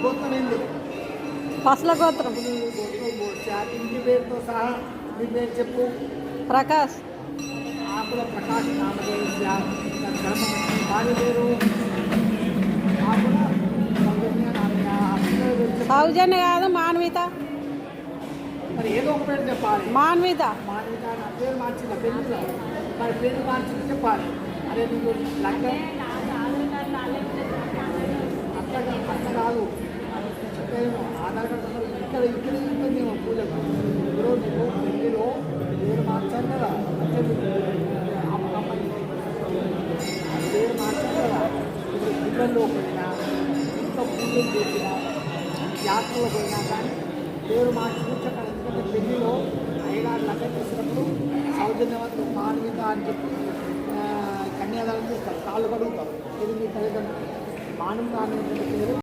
గోత్రం ఏంది? పసల గోత్రం. ఇంటి పేరుతో సహా మీ పేరు చెప్పు. ప్రకాష్. ఆకుల ప్రకాష్ నామదేవస్య భార్య పేరు ఆకుల సౌజన్య నామయ. సౌజన్య కాదు, మాన్విత. మరి ఏదో ఒక పేరు చెప్పాలి. మాన్విత. మాన్విత నా పేరు మార్చిన పెళ్ళిలో మరి పేరు మార్చి చెప్పాలి. అదే నీకు లగ్గం అట్లా కాదు చెప్పేమో ఆధార్ కార్డు ఇక్కడ ఉంటుందేమో పూజకు. ఇప్పుడు నీకు పెళ్ళిలో పేరు మార్చాలి కదా, పేరు మార్చాలి కదా. ఇప్పుడు గుళ్ళల్లో పోయినా ఇంట్లో పూజలు చేసినా యాత్రలో పోయినా కానీ పేరు మార్చి కూర్చోక్కడ. ఎందుకంటే పెళ్ళిలో అయ్యగారు లగ్గం చేసినప్పుడు సౌజన్యవంతులు మాన్విత అని చెప్పి కన్యాదానం చేస్తారు, కాళ్ళు కడుగుతారు. ఇది మీ తల్లిదండ్రులు మానవ పేరు